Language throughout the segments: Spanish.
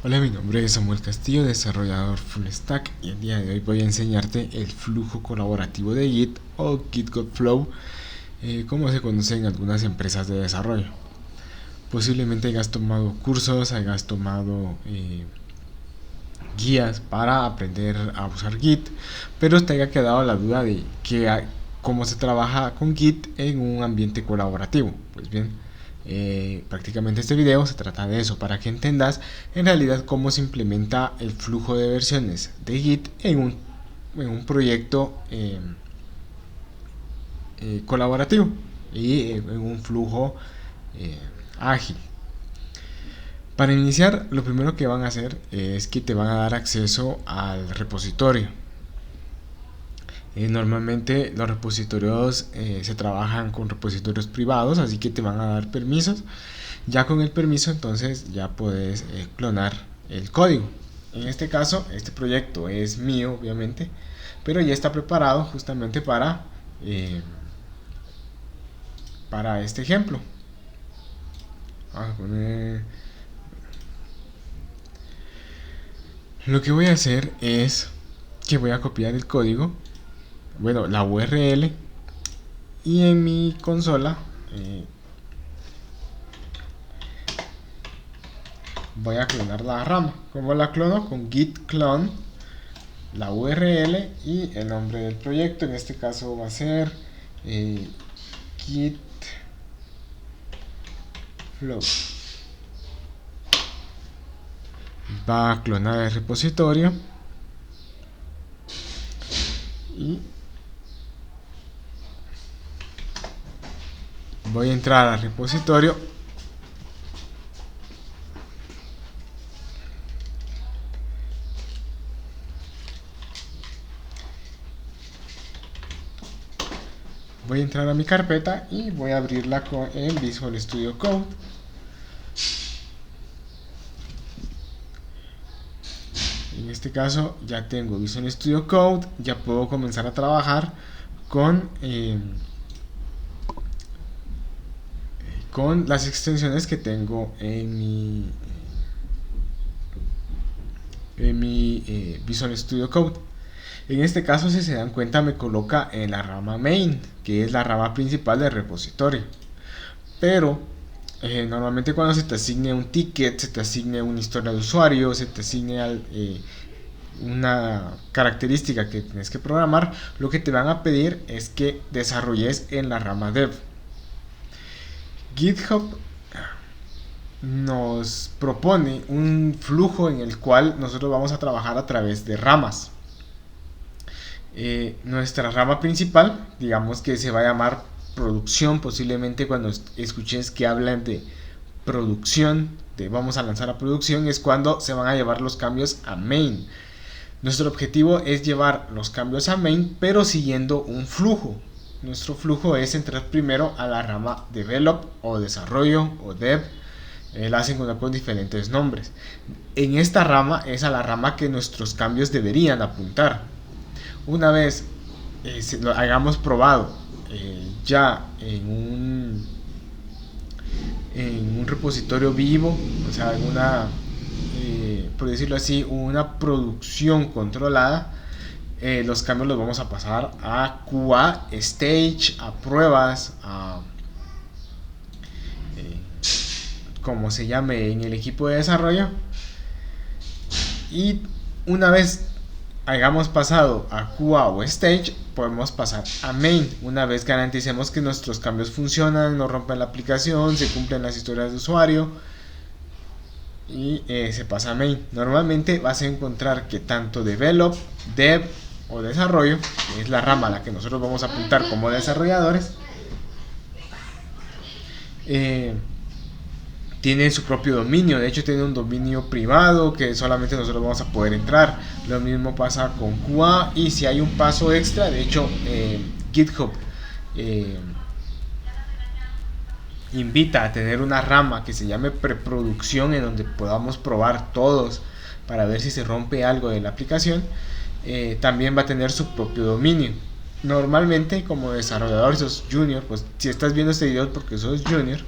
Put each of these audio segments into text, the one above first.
Hola, mi nombre es Samuel Castillo, desarrollador Full Stack, y el día de hoy voy a enseñarte el flujo colaborativo de Git o Git Flow, como se conoce en algunas empresas de desarrollo. Posiblemente hayas tomado cursos, hayas tomado guías para aprender a usar Git, pero te haya quedado la duda de cómo se trabaja con Git en un ambiente colaborativo. Pues bien, prácticamente este video se trata de eso, para que entendas en realidad cómo se implementa el flujo de versiones de Git en un proyecto colaborativo y en un flujo ágil. Para iniciar, lo primero que van a hacer es que te van a dar acceso al repositorio. Normalmente los repositorios se trabajan con repositorios privados, así que te van a dar permisos. Ya con el permiso, entonces ya puedes clonar el código. En este caso, este proyecto es mío, obviamente, pero ya está preparado justamente para este ejemplo. Vamos a poner... Lo que voy a hacer es que voy a copiar el código, bueno, la URL, y en mi consola voy a clonar la rama. ¿Cómo la clono? Con git clone, la URL y el nombre del proyecto. En este caso va a ser git flow. Va a clonar el repositorio y voy a entrar al repositorio. Voy a entrar a mi carpeta y voy a abrirla en Visual Studio Code. En este caso ya tengo Visual Studio Code, ya puedo comenzar a trabajar con las extensiones que tengo en mi Visual Studio Code. En este caso, si se dan cuenta, me coloca en la rama main, que es la rama principal del repositorio. Pero normalmente cuando se te asigne un ticket, se te asigne una historia de usuario, se te asigne una característica que tienes que programar, lo que te van a pedir es que desarrolles en la rama dev. GitHub nos propone un flujo en el cual nosotros vamos a trabajar a través de ramas. Nuestra rama principal, digamos que se va a llamar producción. Posiblemente cuando escuches que hablan de producción, de vamos a lanzar a producción, es cuando se van a llevar los cambios a main. Nuestro objetivo es llevar los cambios a main, pero siguiendo un flujo. Nuestro flujo es entrar primero a la rama develop o desarrollo o dev. La hacen con diferentes nombres. En esta rama es a la rama que nuestros cambios deberían apuntar. Una vez lo hayamos probado ya en un repositorio vivo, o sea, por decirlo así, una producción controlada, los cambios los vamos a pasar a QA, stage, a pruebas, como se llame en el equipo de desarrollo. Y una vez hayamos pasado a QA o stage, podemos pasar a main. Una vez garanticemos que nuestros cambios funcionan, no rompen la aplicación, se cumplen las historias de usuario, y se pasa a main. Normalmente vas a encontrar que tanto develop, dev o desarrollo, que es la rama a la que nosotros vamos a apuntar como desarrolladores, tiene su propio dominio. De hecho, tiene un dominio privado que solamente nosotros vamos a poder entrar. Lo mismo pasa con QA, y si hay un paso extra, de hecho GitHub invita a tener una rama que se llame preproducción, en donde podamos probar todos para ver si se rompe algo de la aplicación. También va a tener su propio dominio. Normalmente, como desarrollador, si sos junior, pues si estás viendo este video porque sos junior,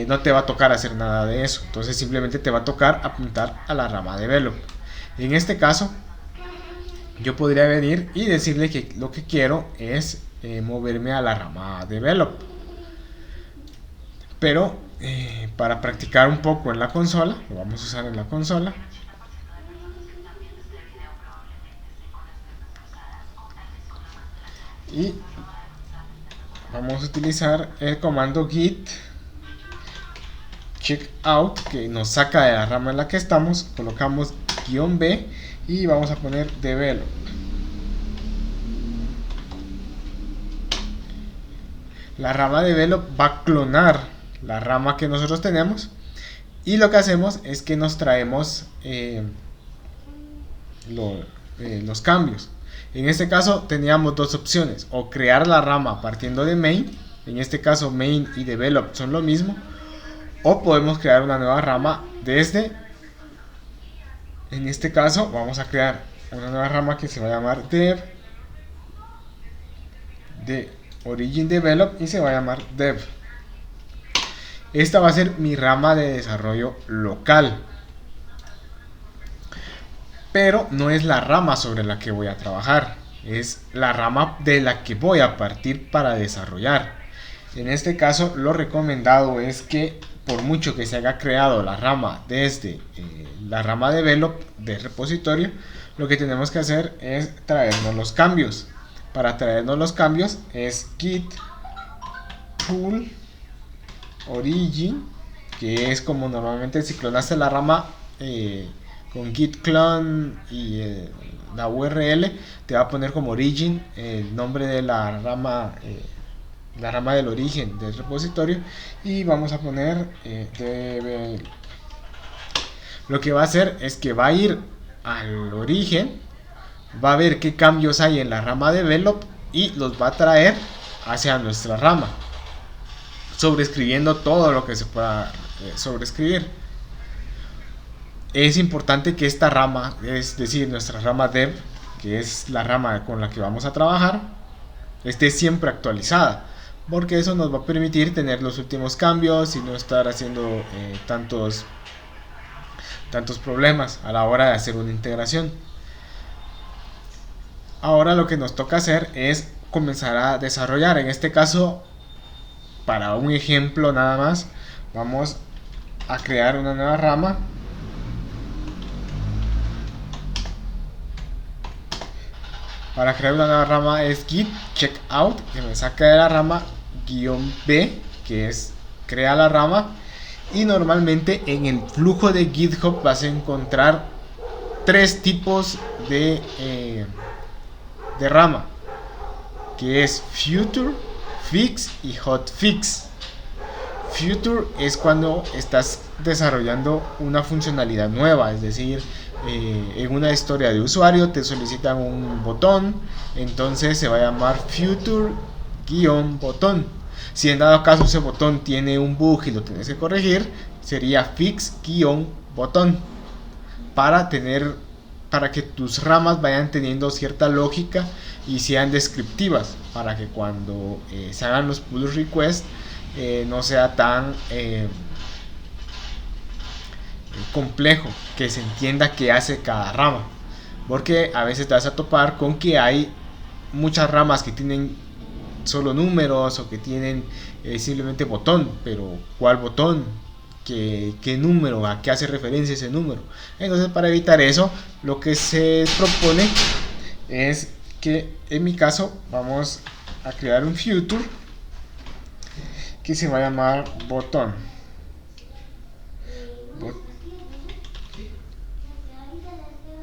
no te va a tocar hacer nada de eso. Entonces simplemente te va a tocar apuntar a la rama develop. En este caso yo podría venir y decirle que lo que quiero es moverme a la rama develop. Pero para practicar un poco en la consola, lo vamos a usar en la consola. Y vamos a utilizar el comando git checkout, que nos saca de la rama en la que estamos. Colocamos -b y vamos a poner develop. La rama develop va a clonar la rama que nosotros tenemos, y lo que hacemos es que nos traemos los cambios. En este caso teníamos dos opciones: o crear la rama partiendo de main, en este caso main y develop son lo mismo, o podemos crear una nueva rama desde, en este caso vamos a crear una nueva rama que se va a llamar dev, de origin develop, y se va a llamar dev. Esta va a ser mi rama de desarrollo local, pero no es la rama sobre la que voy a trabajar, es la rama de la que voy a partir para desarrollar. En este caso, lo recomendado es que, por mucho que se haya creado la rama desde la rama develop del repositorio, lo que tenemos que hacer es traernos los cambios. Para traernos los cambios es git pull origin, que es como normalmente si clonaste la rama con git clone y la URL, te va a poner como origin el nombre de la rama del origen del repositorio, y vamos a poner develop. Lo que va a hacer es que va a ir al origen, va a ver qué cambios hay en la rama develop y los va a traer hacia nuestra rama, sobreescribiendo todo lo que se pueda sobreescribir. Es importante que esta rama, es decir, nuestra rama dev, que es la rama con la que vamos a trabajar, esté siempre actualizada, porque eso nos va a permitir tener los últimos cambios y no estar haciendo tantos problemas a la hora de hacer una integración. Ahora lo que nos toca hacer es comenzar a desarrollar. En este caso, para un ejemplo nada más, vamos a crear una nueva rama. Para crear una nueva rama es git checkout, que me saca de la rama, -b, que es crea la rama. Y normalmente en el flujo de GitHub vas a encontrar tres tipos de rama, que es future, fix y hotfix. Future es cuando estás desarrollando una funcionalidad nueva, es decir, en una historia de usuario te solicitan un botón, entonces se va a llamar future-botón. Si en dado caso ese botón tiene un bug y lo tienes que corregir, sería fix-botón, para que tus ramas vayan teniendo cierta lógica y sean descriptivas, para que cuando se hagan los pull requests no sea tan complejo, que se entienda qué hace cada rama, porque a veces te vas a topar con que hay muchas ramas que tienen solo números, o que tienen simplemente botón, pero ¿cuál botón? ¿Qué número? ¿A qué hace referencia ese número? Entonces, para evitar eso, lo que se propone es que, en mi caso, vamos a crear un future que se va a llamar botón.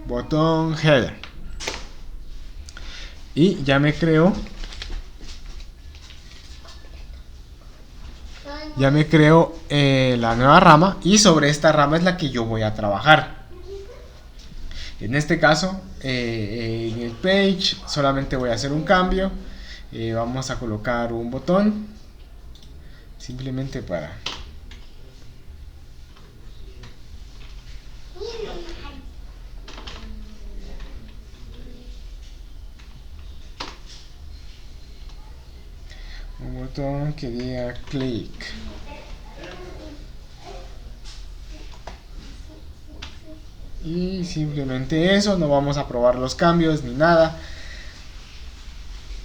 Botón header. Y ya me creo la nueva rama, y sobre esta rama es la que yo voy a trabajar. En este caso, en el page solamente voy a hacer un cambio. Vamos a colocar un botón, simplemente para un botón que diga click. Y simplemente eso, no vamos a probar los cambios ni nada.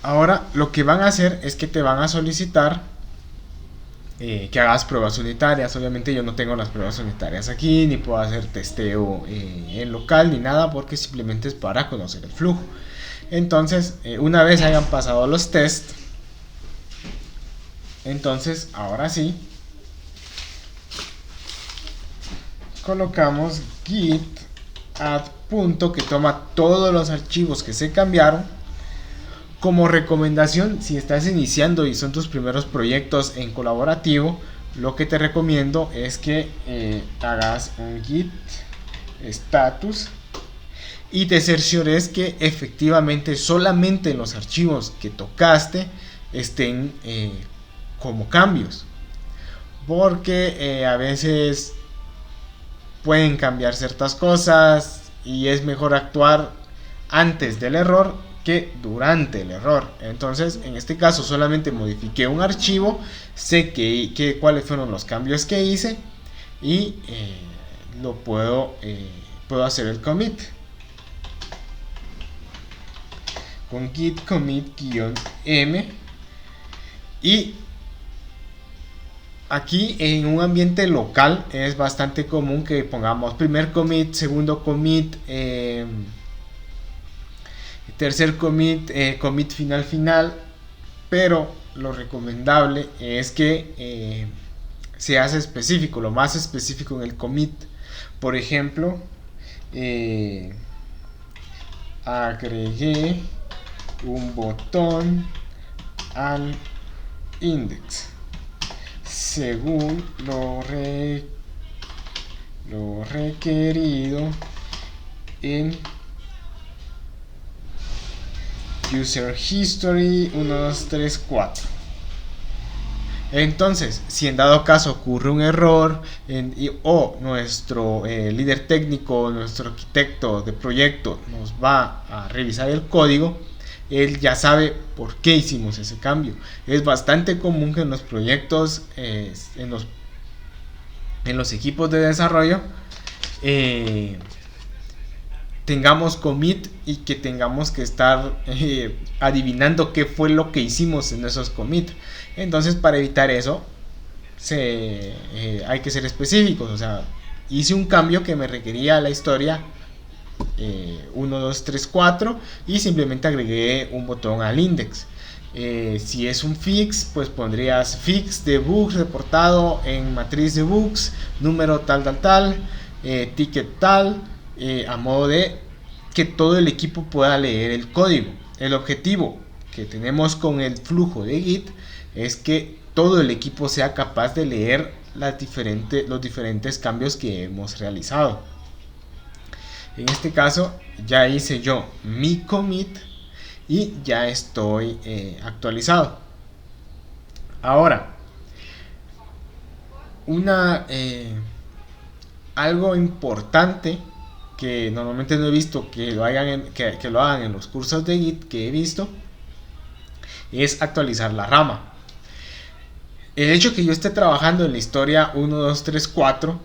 Ahora lo que van a hacer es que te van a solicitar que hagas pruebas unitarias. Obviamente yo no tengo las pruebas unitarias aquí, ni puedo hacer testeo en local ni nada, porque simplemente es para conocer el flujo. Entonces, una vez hayan pasado los tests, entonces ahora sí colocamos git add punto, que toma todos los archivos que se cambiaron. Como recomendación, si estás iniciando y son tus primeros proyectos en colaborativo, lo que te recomiendo es que hagas un git status y te cerciores que efectivamente solamente los archivos que tocaste estén como cambios, porque a veces pueden cambiar ciertas cosas y es mejor actuar antes del error que durante el error. Entonces, en este caso solamente modifiqué un archivo, sé que cuáles fueron los cambios que hice y lo puedo hacer el commit con git commit-m. Y aquí en un ambiente local es bastante común que pongamos primer commit, segundo commit, tercer commit, commit final, pero lo recomendable es que seas específico, lo más específico en el commit. Por ejemplo, agregué un botón al index según lo requerido en user history 1, 2, 3, 4. Entonces, si en dado caso ocurre un error o nuestro líder técnico, nuestro arquitecto de proyecto nos va a revisar el código, él ya sabe por qué hicimos ese cambio. Es bastante común que en los proyectos, en los equipos de desarrollo, tengamos commit y que tengamos que estar adivinando qué fue lo que hicimos en esos commit. Entonces, para evitar eso, hay que ser específicos. O sea, hice un cambio que me requería la historia 1, 2, 3, 4 y simplemente agregué un botón al index. Si es un fix, pues pondrías fix de bugs reportado en matriz de bugs, número tal, ticket tal, a modo de que todo el equipo pueda leer el código. El objetivo que tenemos con el flujo de Git es que todo el equipo sea capaz de leer los diferentes cambios que hemos realizado. En este caso ya hice yo mi commit y ya estoy actualizado. Ahora, algo importante que normalmente no he visto que lo hagan en los cursos de Git que he visto es actualizar la rama. El hecho que yo esté trabajando en la historia 1, 2, 3, 4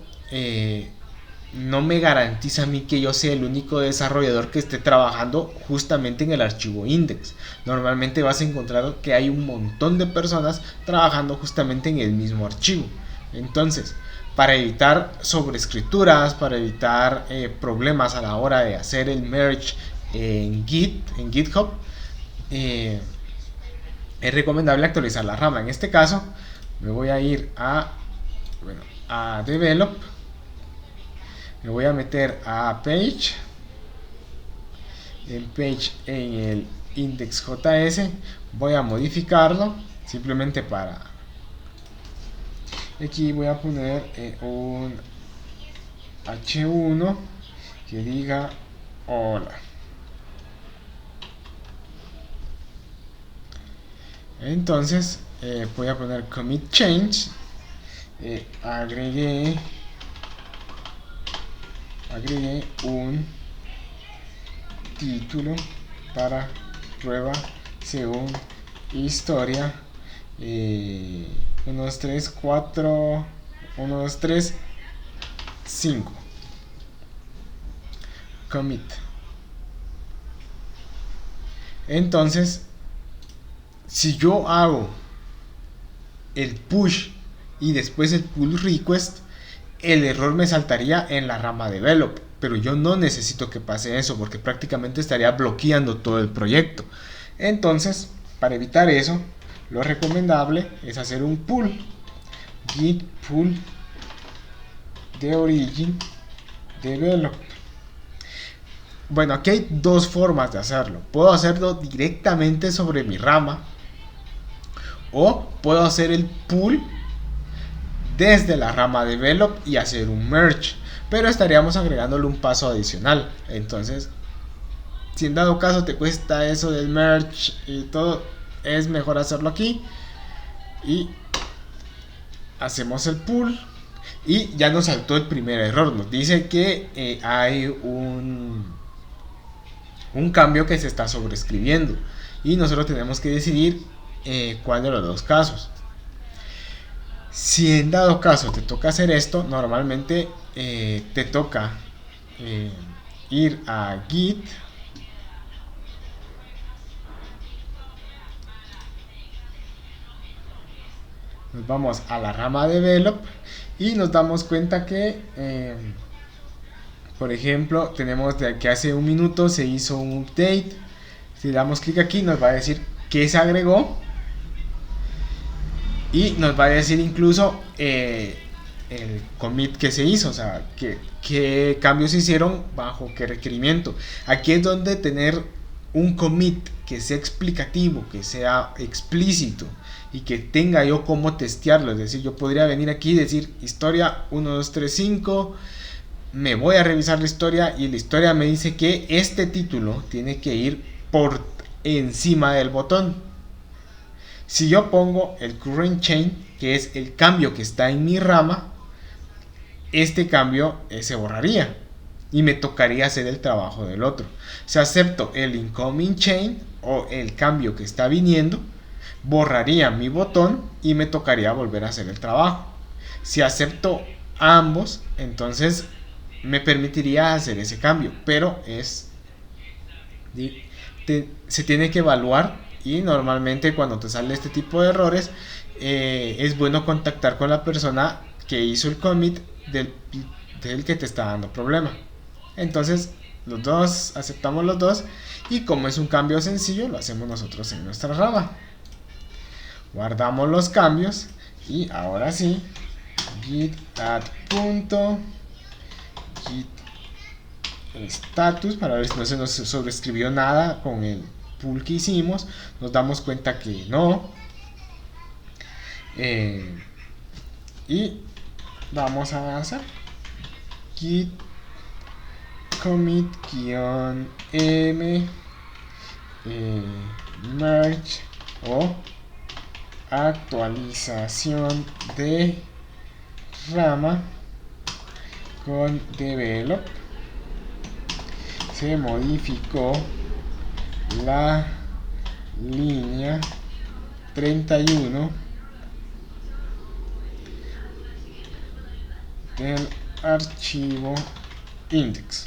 no me garantiza a mí que yo sea el único desarrollador que esté trabajando justamente en el archivo index. Normalmente vas a encontrar que hay un montón de personas trabajando justamente en el mismo archivo. Entonces, para evitar sobreescrituras, para evitar problemas a la hora de hacer el merge en GitHub, es recomendable actualizar la rama. En este caso, me voy a ir a Develop, me voy a meter a Page, en el index.js, voy a modificarlo simplemente para... Aquí voy a poner un H1 que diga hola. Entonces voy a poner commit change, agregué un título para prueba según historia 1, 2, 3, 4, 1, 2, 3, 5. commit. Entonces, si yo hago el push y después el pull request, el error me saltaría en la rama develop, pero yo no necesito que pase eso porque prácticamente estaría bloqueando todo el proyecto. Entonces, para evitar eso, lo recomendable es hacer un pull, git pull de origin develop. Bueno, aquí hay dos formas de hacerlo. Puedo hacerlo directamente sobre mi rama, o puedo hacer el pull desde la rama develop y hacer un merge, pero estaríamos agregándole un paso adicional. Entonces, si en dado caso te cuesta eso del merge y todo, es mejor hacerlo aquí y hacemos el pull. Y ya nos saltó el primer error, nos dice que hay un cambio que se está sobreescribiendo y nosotros tenemos que decidir cuál de los dos casos. Si en dado caso te toca hacer esto, normalmente te toca ir a Git, nos vamos a la rama develop y nos damos cuenta que por ejemplo tenemos de que hace un minuto se hizo un update. Si damos clic aquí nos va a decir que se agregó y nos va a decir incluso el commit que se hizo, o sea, qué cambios se hicieron bajo qué requerimiento. Aquí es donde tener un commit que sea explicativo, que sea explícito y que tenga yo cómo testearlo. Es decir, yo podría venir aquí y decir historia 1, 2, 3, 5, me voy a revisar la historia y la historia me dice que este título tiene que ir por encima del botón. Si yo pongo el current change, que es el cambio que está en mi rama, este cambio se borraría y me tocaría hacer el trabajo del otro. Si acepto el incoming change o el cambio que está viniendo, borraría mi botón y me tocaría volver a hacer el trabajo. Si acepto ambos, entonces me permitiría hacer ese cambio, pero se tiene que evaluar. Y normalmente cuando te sale este tipo de errores, es bueno contactar con la persona que hizo el commit del que te está dando problema. Entonces los dos aceptamos los dos y como es un cambio sencillo lo hacemos nosotros en nuestra rama. Guardamos los cambios y ahora sí, git add punto git status para ver si no se nos sobreescribió nada con el pull que hicimos. Nos damos cuenta que no, y vamos a hacer git commit -m merge o actualización de rama con develop. Se modificó la línea 31 del archivo index.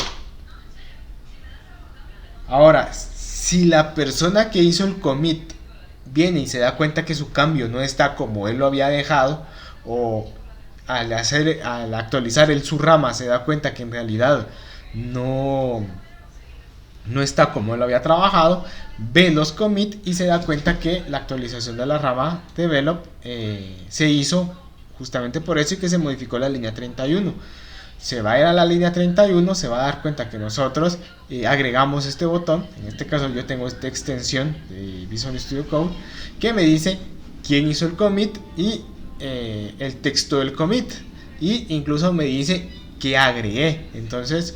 Al si la persona que hizo el commit viene y se da cuenta que su cambio no está como él lo había dejado, o al actualizar su rama se da cuenta que en realidad no está como él lo había trabajado, ve los commit y se da cuenta que la actualización de la rama develop se hizo justamente por eso y que se modificó la línea 31. Se va a ir a la línea 31, se va a dar cuenta que nosotros agregamos este botón. En este caso yo tengo esta extensión de Visual Studio Code que me dice quién hizo el commit y el texto del commit, y incluso me dice que agregué. Entonces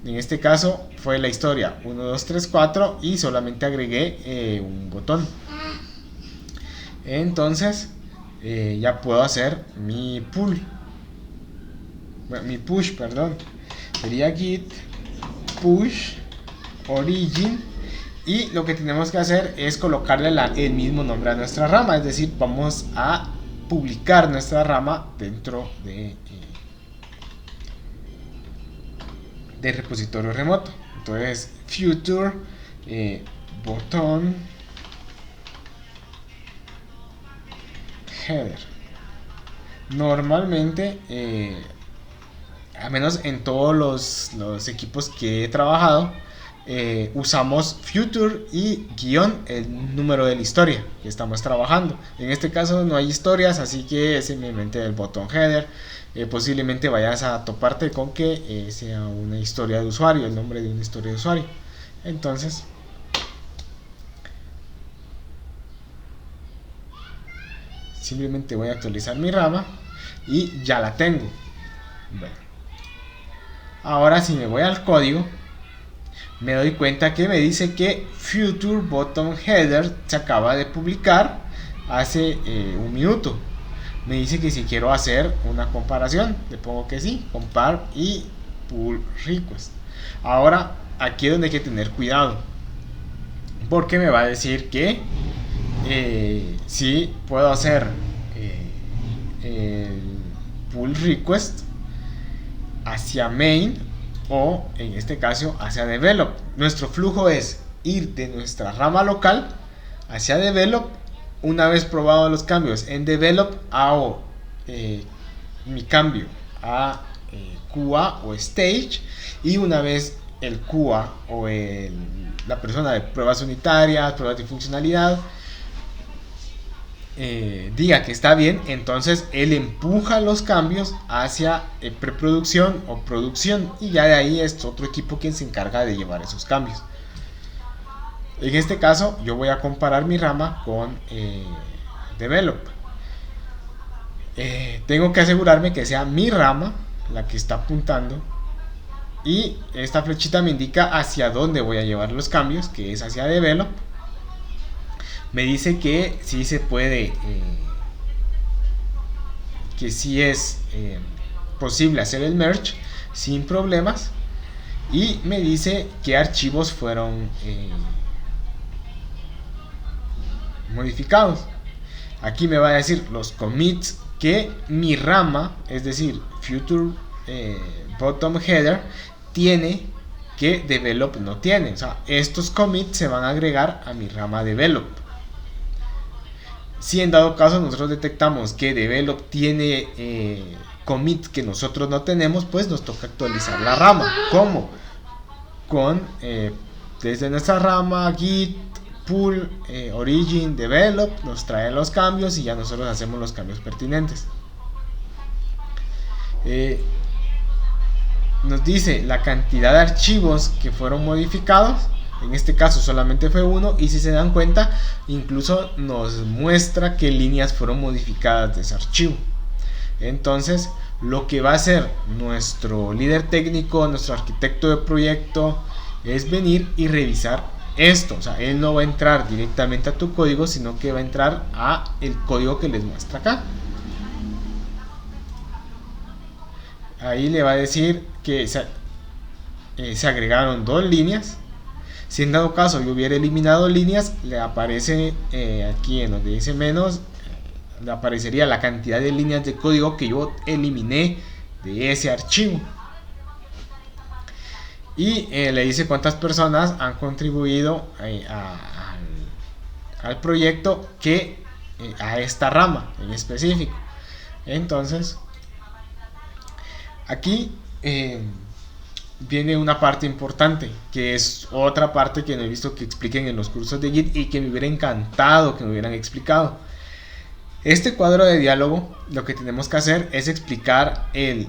en este caso fue la historia 1, 2, 3, 4 y solamente agregué un botón. Entonces ya puedo hacer mi push, sería git push origin, y lo que tenemos que hacer es colocarle el mismo nombre a nuestra rama, es decir, vamos a publicar nuestra rama dentro de repositorio remoto. Entonces, future botón header. Normalmente, al menos en todos los equipos que he trabajado, usamos future y guión el número de la historia que estamos trabajando. En este caso no hay historias, así que simplemente el botón header. Posiblemente vayas a toparte con que sea una historia de usuario, el nombre de una historia de usuario. Entonces, simplemente voy a actualizar mi rama y ya la tengo. Bueno, ahora si me voy al código, me doy cuenta que me dice que Future Bottom Header se acaba de publicar hace un minuto. Me dice que si quiero hacer una comparación, le pongo que sí, compare y pull request. Ahora aquí es donde hay que tener cuidado, porque me va a decir que sí puedo hacer el pull request hacia main o en este caso hacia develop. Nuestro flujo es ir de nuestra rama local hacia develop. Una vez probado los cambios en develop, hago mi cambio a QA o stage, y una vez el QA o la persona de pruebas unitarias, pruebas de funcionalidad, diga que está bien, entonces él empuja los cambios hacia preproducción o producción, y ya de ahí es otro equipo quien se encarga de llevar esos cambios. En este caso yo voy a comparar mi rama con develop. Tengo que asegurarme que sea mi rama la que está apuntando, y esta flechita me indica hacia dónde voy a llevar los cambios, que es hacia develop. Me dice que sí se puede, que sí es posible hacer el merge sin problemas, y me dice qué archivos fueron modificados. Aquí me va a decir los commits que mi rama, es decir, future bottom header, tiene que develop no tiene. O sea, estos commits se van a agregar a mi rama develop. Si en dado caso nosotros detectamos que develop tiene commit que nosotros no tenemos, pues nos toca actualizar la rama. ¿Cómo? Con desde nuestra rama git pull origin develop, nos trae los cambios y ya nosotros hacemos los cambios pertinentes. Nos dice la cantidad de archivos que fueron modificados. En este caso solamente fue uno, y si se dan cuenta incluso nos muestra qué líneas fueron modificadas de ese archivo. Entonces lo que va a hacer nuestro líder técnico, nuestro arquitecto de proyecto, es venir y revisar esto. O sea, él no va a entrar directamente a tu código, sino que va a entrar a el código que les muestra acá. Ahí le va a decir que se agregaron 2 líneas. Si en dado caso yo hubiera eliminado líneas, le aparece aquí en donde dice menos, le aparecería la cantidad de líneas de código que yo eliminé de ese archivo. Y le dice cuántas personas han contribuido al proyecto, que a esta rama en específico. Entonces aquí viene una parte importante, que es otra parte que no he visto que expliquen en los cursos de Git y que me hubiera encantado que me hubieran explicado. Este cuadro de diálogo, lo que tenemos que hacer es explicar el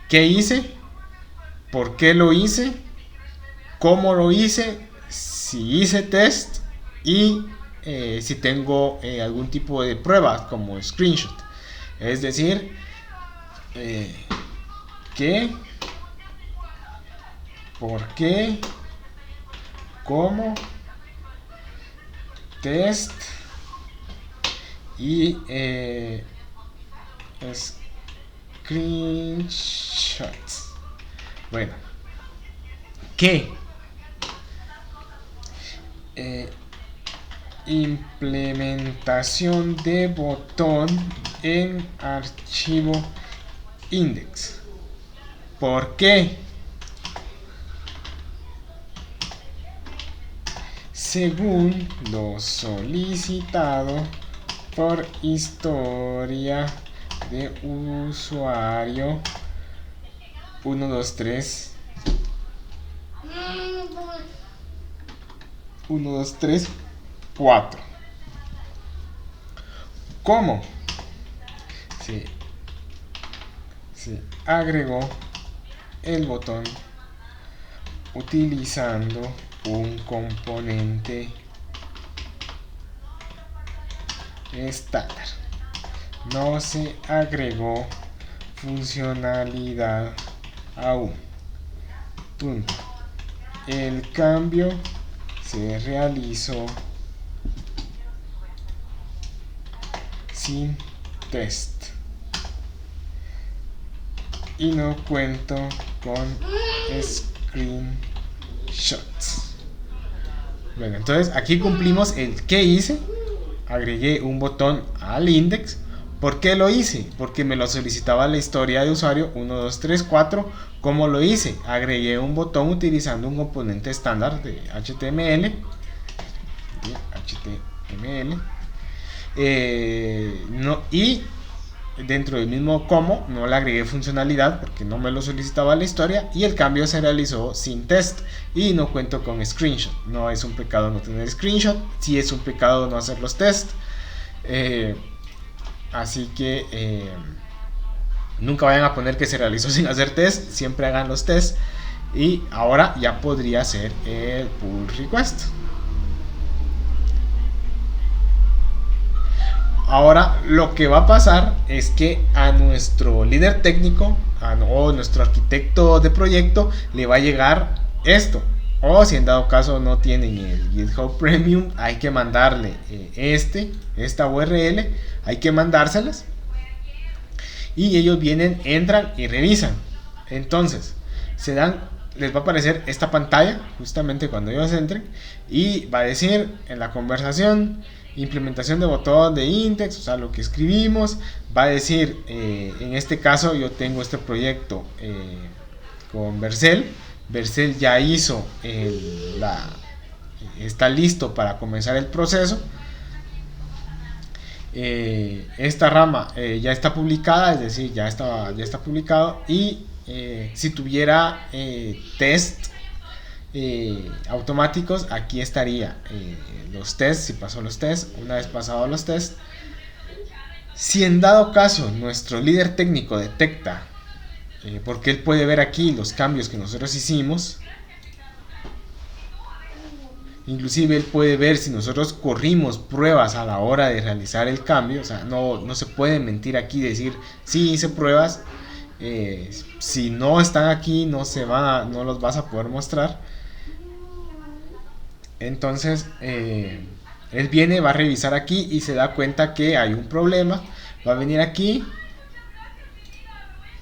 qué hice, por qué lo hice, cómo lo hice, si hice test y si tengo algún tipo de prueba como screenshot. Es decir, qué, por qué, cómo, test y screenshots. Bueno, ¿qué? Implementación de botón en archivo index. ¿Por qué? según lo solicitado por historia de usuario 1, 2, 3 1, 2, 3, 4. ¿Cómo? Se agregó el botón utilizando un componente estándar. No se agregó funcionalidad aún. Punto. El cambio se realizó sin test y no cuento con screenshots. Bueno, entonces aquí cumplimos el que hice. Agregué un botón al index. ¿Por qué lo hice? Porque me lo solicitaba la historia de usuario 1, 2, 3, 4. ¿Cómo lo hice? Agregué un botón utilizando un componente estándar de HTML. Y dentro del mismo cómo no le agregué funcionalidad porque no me lo solicitaba la historia, y el cambio se realizó sin test y no cuento con screenshot. No es un pecado no tener screenshot, sí es un pecado no hacer los test. Así que nunca vayan a poner que se realizó sin hacer test, siempre hagan los tests. Y ahora ya podría ser el pull request. Ahora lo que va a pasar es que a nuestro líder técnico o nuestro arquitecto de proyecto le va a llegar esto. O si en dado caso no tienen el GitHub Premium, hay que mandarle esta URL, hay que mandárselas. Y ellos vienen, entran y revisan. Entonces, les va a aparecer esta pantalla justamente cuando ellos entren. Y va a decir en la conversación: implementación de botón de index, o sea, lo que escribimos. Va a decir, en este caso yo tengo este proyecto con Vercel. Vercel ya hizo está listo para comenzar el proceso. Esta rama ya está publicada, es decir, ya está publicado. Y si tuviera test automáticos, aquí estaría los tests, si pasó los tests. Una vez pasados los tests, si en dado caso nuestro líder técnico detecta, porque él puede ver aquí los cambios que nosotros hicimos, inclusive él puede ver si nosotros corrimos pruebas a la hora de realizar el cambio. O sea, no se puede mentir aquí y decir sí hice pruebas. Si no están aquí no los vas a poder mostrar. Entonces él viene, va a revisar aquí y se da cuenta que hay un problema. Va a venir aquí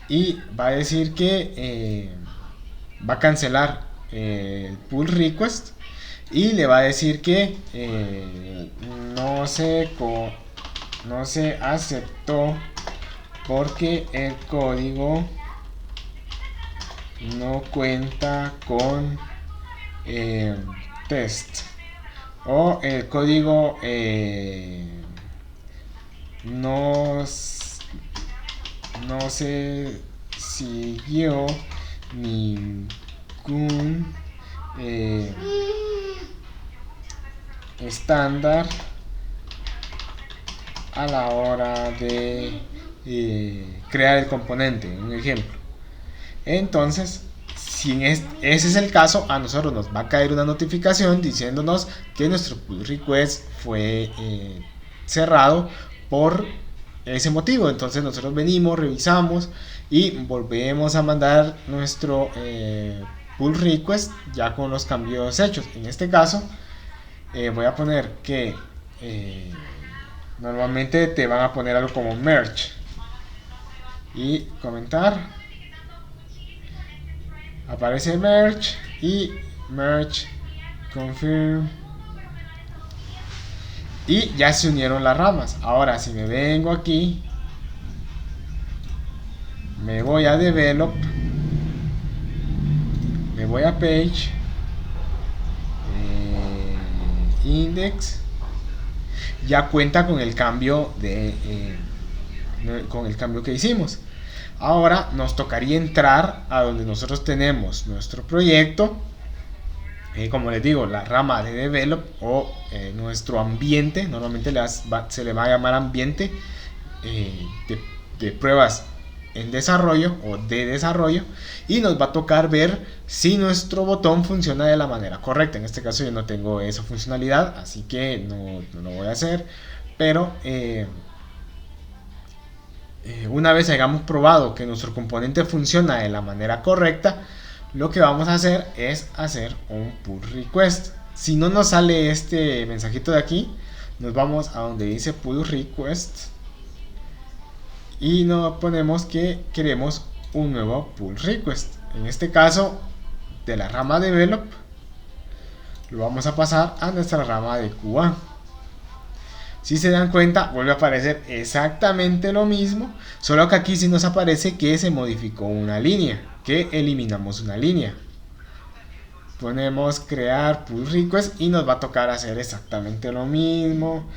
y va a decir que va a cancelar el pull request y le va a decir que no se aceptó porque el código no cuenta con test, o el código no se siguió ningún estándar a la hora de crear el componente, un ejemplo. Entonces, si ese es el caso, a nosotros nos va a caer una notificación diciéndonos que nuestro pull request fue cerrado por ese motivo. Entonces nosotros venimos, revisamos y volvemos a mandar nuestro pull request ya con los cambios hechos. En este caso voy a poner que normalmente te van a poner algo como merge y comentar. Aparece merge y merge confirm y ya se unieron las ramas. Ahora si me vengo aquí, me voy a develop, me voy a page, index ya cuenta con el cambio con el cambio que hicimos. Ahora nos tocaría entrar a donde nosotros tenemos nuestro proyecto, como les digo, la rama de develop o nuestro ambiente. Normalmente se le va a llamar ambiente de pruebas en desarrollo o de desarrollo, y nos va a tocar ver si nuestro botón funciona de la manera correcta. En este caso yo no tengo esa funcionalidad, así que no lo voy a hacer, pero una vez hayamos probado que nuestro componente funciona de la manera correcta, lo que vamos a hacer es hacer un pull request. Si no nos sale este mensajito de aquí, nos vamos a donde dice pull request y nos ponemos que queremos un nuevo pull request. En este caso, de la rama develop, lo vamos a pasar a nuestra rama de QA. Si se dan cuenta, vuelve a aparecer exactamente lo mismo, solo que aquí sí nos aparece que se modificó una línea, que eliminamos una línea. Ponemos crear pull request y nos va a tocar hacer exactamente lo mismo.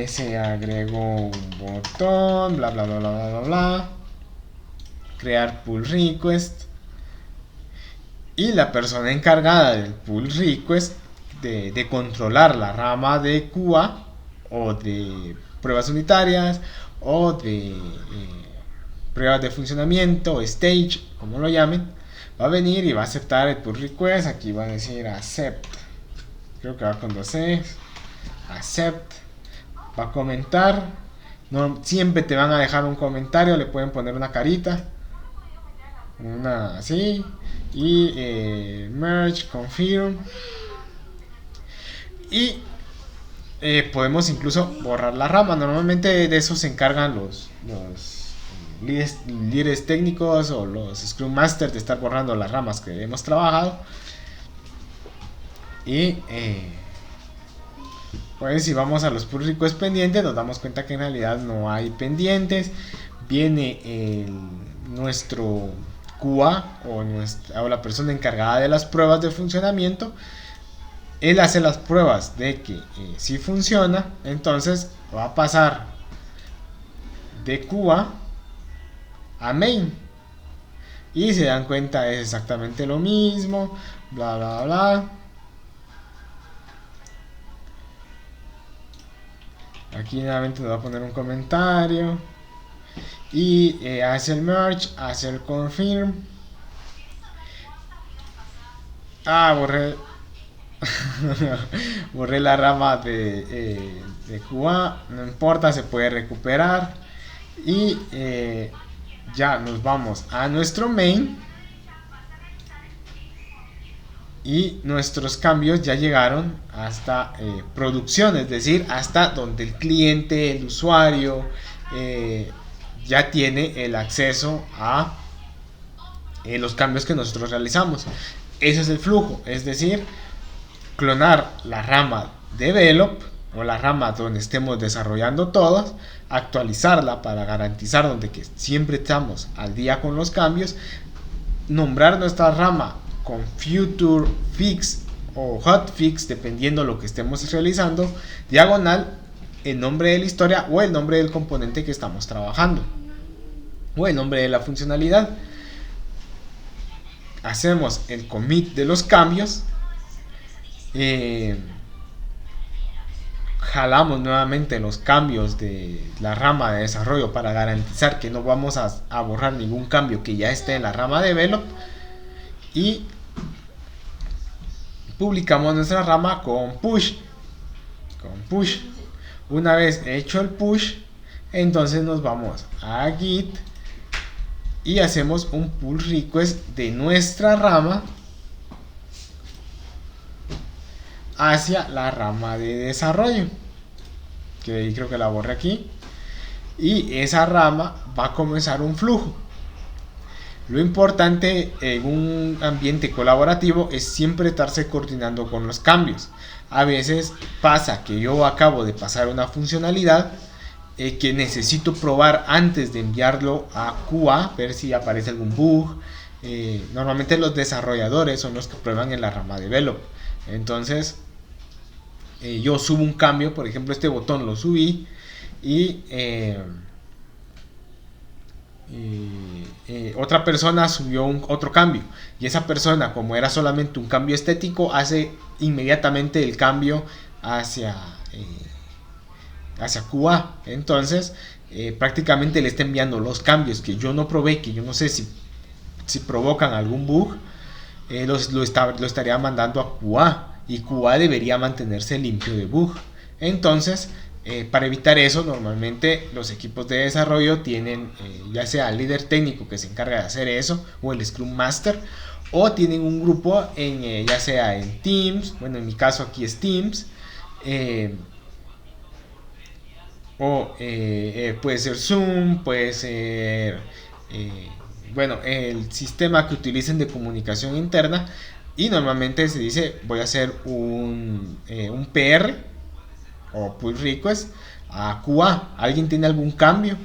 Se agregó un botón, bla bla bla bla bla bla. Crear pull request. Y la persona encargada del pull request de controlar la rama de QA o de pruebas unitarias o de pruebas de funcionamiento, stage, como lo llamen, va a venir y va a aceptar el pull request. Aquí va a decir accept, creo que va con 2 Cs, accept, va a comentar. No, siempre te van a dejar un comentario, le pueden poner una carita, una así, y merge, confirm, y podemos incluso borrar la rama. Normalmente de eso se encargan los líderes técnicos o los Scrum Masters, de estar borrando las ramas que hemos trabajado. Y pues si vamos a los pull requests pendientes, nos damos cuenta que en realidad no hay pendientes. Viene nuestro QA o la persona encargada de las pruebas de funcionamiento. Él hace las pruebas de que si funciona, entonces va a pasar de QA a main, y se dan cuenta es exactamente lo mismo, bla bla bla. Aquí nuevamente nos va a poner un comentario y hace el merge, hace el confirm. Borré la rama de QA, no importa, se puede recuperar. Y ya nos vamos a nuestro main y nuestros cambios ya llegaron hasta producción, es decir, hasta donde el cliente, el usuario ya tiene el acceso a los cambios que nosotros realizamos. Ese es el flujo, es decir, clonar la rama develop o la rama donde estemos desarrollando todos, actualizarla para garantizar donde que siempre estamos al día con los cambios, nombrar nuestra rama con future fix o hotfix dependiendo lo que estemos realizando, diagonal el nombre de la historia o el nombre del componente que estamos trabajando o el nombre de la funcionalidad. Hacemos el commit de los cambios, jalamos nuevamente los cambios de la rama de desarrollo para garantizar que no vamos a borrar ningún cambio que ya esté en la rama de develop, y publicamos nuestra rama con push. Una vez hecho el push, entonces nos vamos a git y hacemos un pull request de nuestra rama hacia la rama de desarrollo, que creo que la borré aquí, y esa rama va a comenzar un flujo. Lo importante en un ambiente colaborativo es siempre estarse coordinando con los cambios. A veces pasa que yo acabo de pasar una funcionalidad que necesito probar antes de enviarlo a QA, ver si aparece algún bug. Normalmente los desarrolladores son los que prueban en la rama develop. Entonces yo subo un cambio, por ejemplo este botón lo subí y otra persona subió otro cambio, y esa persona, como era solamente un cambio estético, hace inmediatamente el cambio hacia QA. Entonces prácticamente le está enviando los cambios que yo no probé, que yo no sé si provocan algún bug, lo estaría mandando a QA, y QA debería mantenerse limpio de bug. Entonces para evitar eso, normalmente los equipos de desarrollo tienen ya sea el líder técnico que se encarga de hacer eso, o el Scrum Master, o tienen un grupo ya sea en Teams, bueno, en mi caso aquí es Teams, o puede ser Zoom, puede ser bueno, el sistema que utilicen de comunicación interna. Y normalmente se dice: voy a hacer un PR o pull request a QA, ¿alguien tiene algún cambio?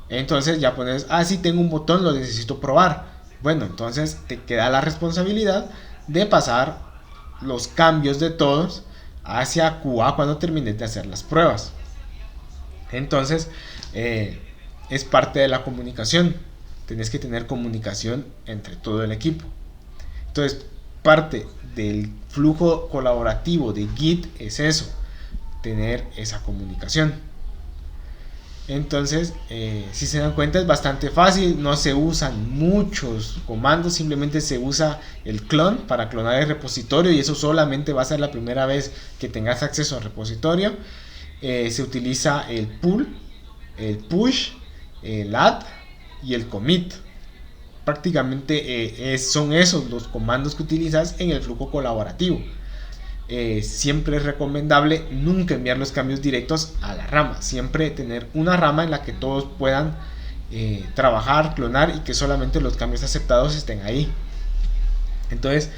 Entonces ya pones: sí, tengo un botón, lo necesito probar. Bueno, entonces te queda la responsabilidad de pasar los cambios de todos hacia QA cuando termines de hacer las pruebas. Entonces es parte de la comunicación. Tienes que tener comunicación entre todo el equipo. Entonces parte del flujo colaborativo de Git es eso, tener esa comunicación. Entonces si se dan cuenta, es bastante fácil, no se usan muchos comandos, simplemente se usa el clon para clonar el repositorio, y eso solamente va a ser la primera vez que tengas acceso al repositorio. Se utiliza el pull, el push, el add y el commit. Prácticamente son esos los comandos que utilizas en el flujo colaborativo. Siempre es recomendable nunca enviar los cambios directos a la rama, siempre tener una rama en la que todos puedan trabajar, clonar, y que solamente los cambios aceptados estén ahí. Entonces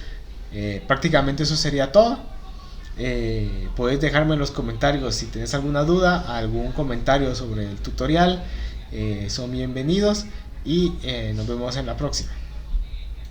prácticamente eso sería todo. Puedes dejarme en los comentarios si tienes alguna duda, algún comentario sobre el tutorial. Son bienvenidos, y nos vemos en la próxima.